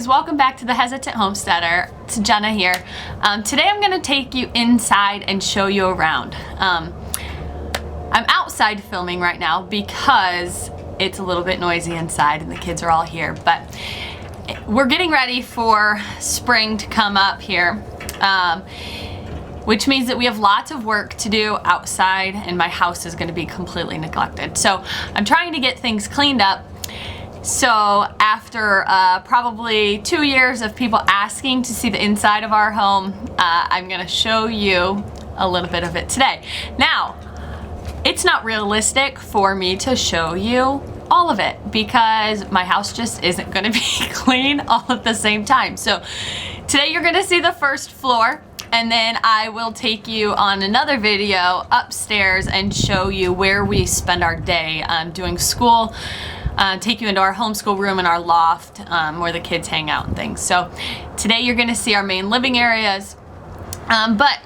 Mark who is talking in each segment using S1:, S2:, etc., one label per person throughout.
S1: welcome back to the Hesitant Homesteader. It's Jenna here. Today I'm going to take you inside and show you around. I'm outside filming right now because it's a little bit noisy inside and the kids are all here, but we're getting ready for spring to come up here, which means that we have lots of work to do outside and my house is going to be completely neglected. So I'm trying to get things cleaned up. So after probably 2 years of people asking to see the inside of our home, I'm going to show you a little bit of it today. Now, it's not realistic for me to show you all of it because my house just isn't going to be clean all at the same time. So today you're going to see the first floor, and then I will take you on another video upstairs and show you where we spend our day doing school. Take you into our homeschool room and our loft where the kids hang out and things. So today you're going to see our main living areas. But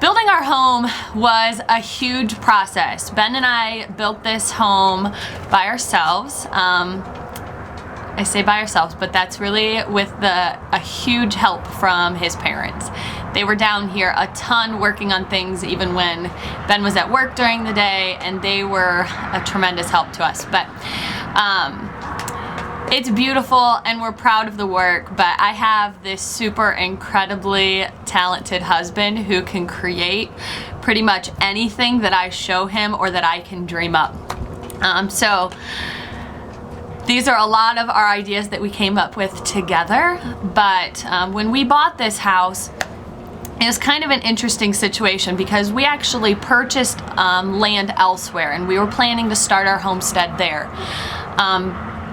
S1: building our home was a huge process. Ben and I built this home by ourselves. I say by ourselves, but that's really with a huge help from his parents. They were down here a ton working on things even when Ben was at work during the day, and they were a tremendous help to us. But it's beautiful and we're proud of the work, but I have this super incredibly talented husband who can create pretty much anything that I show him or that I can dream up. So these are a lot of our ideas that we came up with together, but when we bought this house, it was kind of an interesting situation because we actually purchased land elsewhere and we were planning to start our homestead there.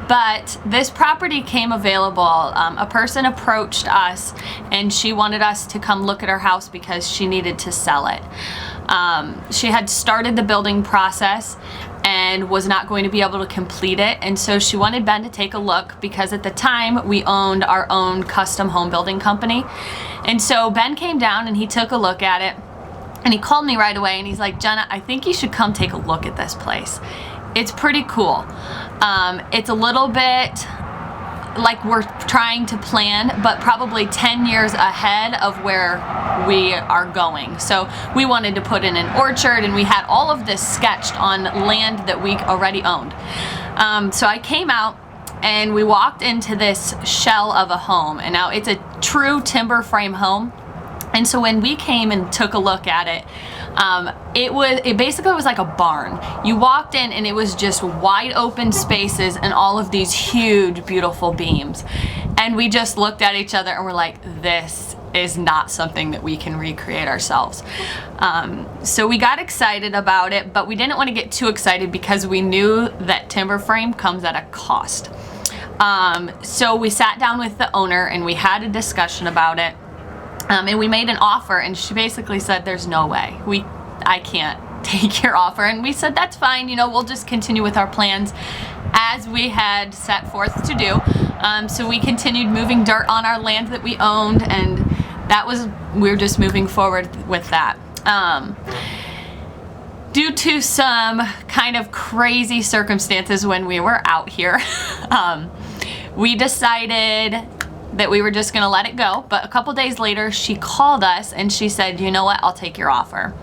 S1: But this property came available. A person approached us and she wanted us to come look at her house because she needed to sell it. She had started the building process and was not going to be able to complete it, and so she wanted Ben to take a look because at the time we owned our own custom home building company. And so Ben came down and he took a look at it and he called me right away and he's like, Jenna, I think you should come take a look at this place. It's pretty cool. It's a little bit like we're trying to plan, but probably 10 years ahead of where we are going. So we wanted to put in an orchard and we had all of this sketched on land that we already owned. So I came out and we walked into this shell of a home, and now it's a true timber frame home. And so when we came and took a look at it, it basically was like a barn. You walked in and it was just wide open spaces and all of these huge, beautiful beams. And we just looked at each other and we're like, this is not something that we can recreate ourselves. So we got excited about it, but we didn't want to get too excited because we knew that timber frame comes at a cost. So we sat down with the owner and we had a discussion about it. And we made an offer and she basically said, there's no way. I can't take your offer. And we said, that's fine, you know, we'll just continue with our plans as we had set forth to do. So we continued moving dirt on our land that we owned, and we're just moving forward with that. Due to some kind of crazy circumstances when we were out here, we decided that we were just gonna let it go. But a couple days later, she called us and she said, you know what, I'll take your offer.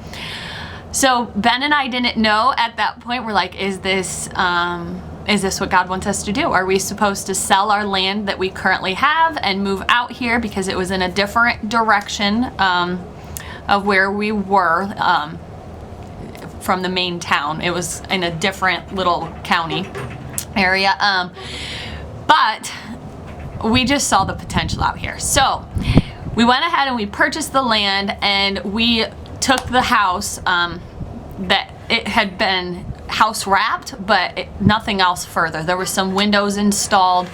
S1: So Ben and I didn't know at that point. We're like, is this what God wants us to do? Are we supposed to sell our land that we currently have and move out here because it was in a different direction of where we were from the main town? It was in a different little county area. But we just saw the potential out here. So we went ahead and we purchased the land and we took the house that it had been house wrapped, but nothing else further. There were some windows installed,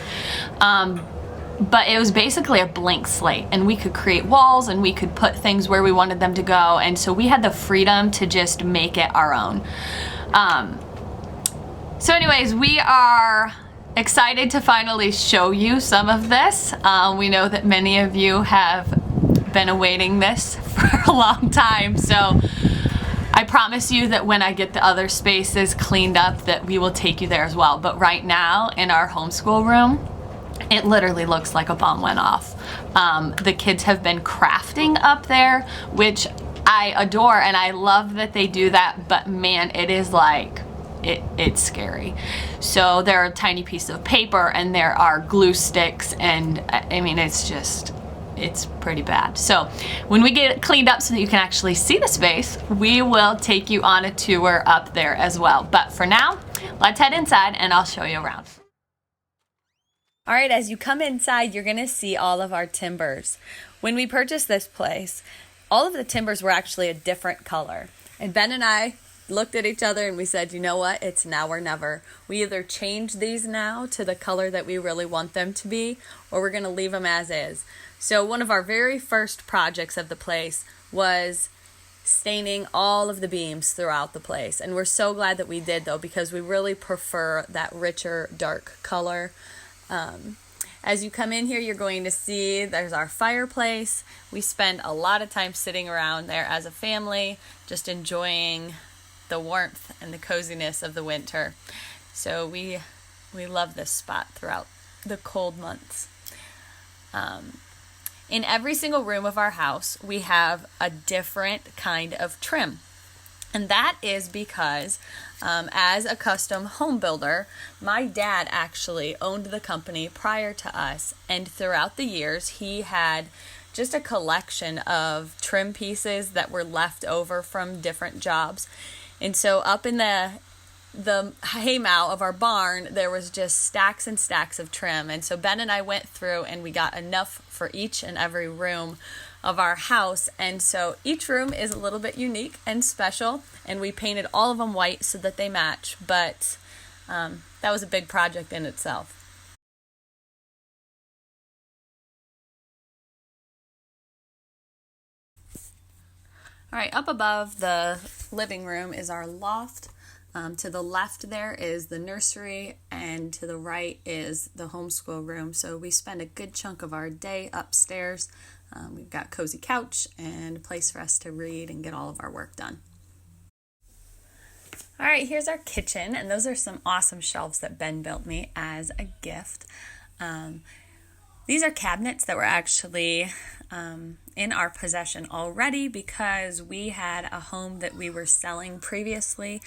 S1: but it was basically a blank slate, and we could create walls and we could put things where we wanted them to go. And so we had the freedom to just make it our own. So anyways, we are excited to finally show you some of this. We know that many of you have been awaiting this for a long time, so I promise you that when I get the other spaces cleaned up that we will take you there as well. But right now in our homeschool room, It literally looks like a bomb went off. The kids have been crafting up there, which I adore, and I love that they do that, but man, it is like, it's scary. So there are tiny pieces of paper and there are glue sticks, and I mean, it's pretty bad. So when we get it cleaned up so that you can actually see the space, we will take you on a tour up there as well. But for now, let's head inside and I'll show you around. All right, as you come inside, you're gonna see all of our timbers. When we purchased this place, all of the timbers were actually a different color. And Ben and I looked at each other and we said, you know what, it's now or never. We either change these now to the color that we really want them to be, or we're gonna leave them as is. So one of our very first projects of the place was staining all of the beams throughout the place. And we're so glad that we did, though, because we really prefer that richer, dark color. As you come in here, you're going to see there's our fireplace. We spend a lot of time sitting around there as a family, just enjoying the warmth and the coziness of the winter. So we love this spot throughout the cold months. In every single room of our house, we have a different kind of trim. And that is because as a custom home builder, my dad actually owned the company prior to us. And throughout the years, he had just a collection of trim pieces that were left over from different jobs. And so up in the haymow of our barn, there was just stacks and stacks of trim. And so Ben and I went through and we got enough for each and every room of our house. And so each room is a little bit unique and special, and we painted all of them white so that they match. But that was a big project in itself. All right, up above the living room is our loft. To the left there is the nursery, and to the right is the homeschool room. So we spend a good chunk of our day upstairs. We've got cozy couch and a place for us to read and get all of our work done. All right, here's our kitchen, and those are some awesome shelves that Ben built me as a gift. These are cabinets that were actually in our possession already because we had a home that we were selling previously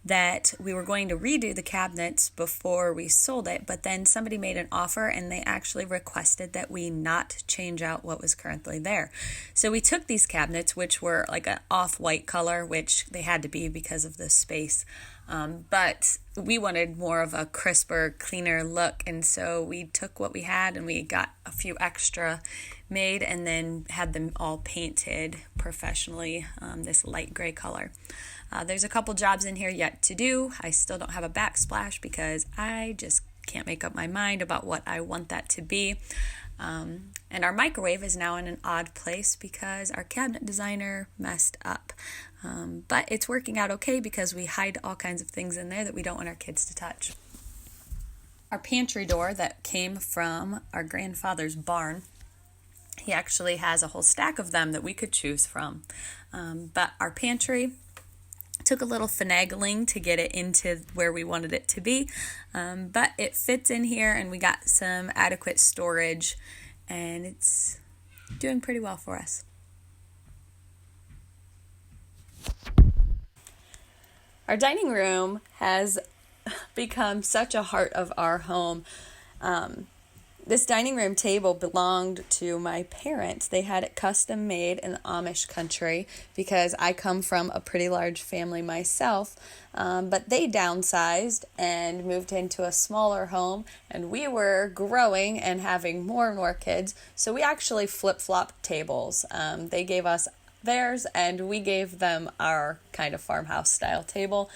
S1: that we were going to redo the cabinets before we sold it, but then somebody made an offer and they actually requested that we not change out what was currently there. So we took these cabinets, which were like an off-white color, which they had to be because of the space, but we wanted more of a crisper, cleaner look, and so we took what we had and we got a few extra made and then had them all painted professionally this light gray color. There's a couple jobs in here yet to do. I still don't have a backsplash because I just can't make up my mind about what I want that to be. And our microwave is now in an odd place because our cabinet designer messed up. But it's working out okay because we hide all kinds of things in there that we don't want our kids to touch. Our pantry door that came from our grandfather's barn, he actually has a whole stack of them that we could choose from. But our pantry took a little finagling to get it into where we wanted it to be, but it fits in here and we got some adequate storage and it's doing pretty well for us. Our dining room has become such a heart of our home. This dining room table belonged to my parents. They had it custom made in the Amish country because I come from a pretty large family myself, but they downsized and moved into a smaller home, and we were growing and having more and more kids, so we actually flip-flopped tables. They gave us theirs, and we gave them our kind of farmhouse style table,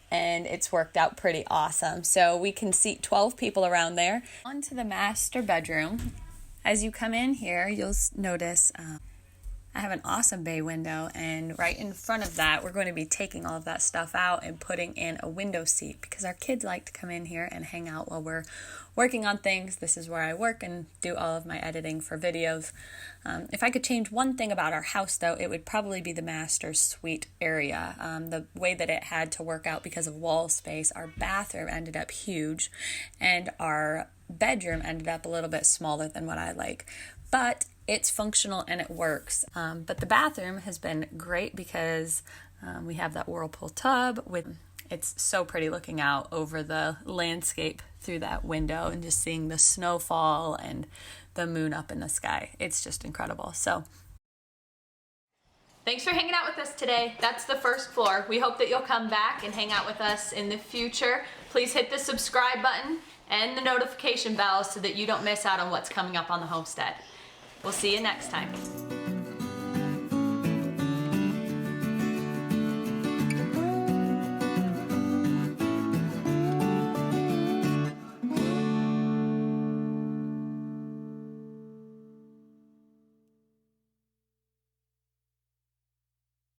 S1: and it's worked out pretty awesome. So we can seat 12 people around there. On to the master bedroom. As you come in here, you'll notice I have an awesome bay window, and right in front of that, we're going to be taking all of that stuff out and putting in a window seat because our kids like to come in here and hang out while we're working on things. This is where I work and do all of my editing for videos. If I could change one thing about our house, though, it would probably be the master suite area. The way that it had to work out because of wall space, our bathroom ended up huge, and our bedroom ended up a little bit smaller than what I like, but it's functional and it works. But the bathroom has been great because we have that whirlpool tub it's so pretty looking out over the landscape through that window and just seeing the snowfall and the moon up in the sky. It's just incredible. So thanks for hanging out with us today. That's the first floor. We hope that you'll come back and hang out with us in the future. Please hit the subscribe button and the notification bell so that you don't miss out on what's coming up on the homestead. We'll see you next time.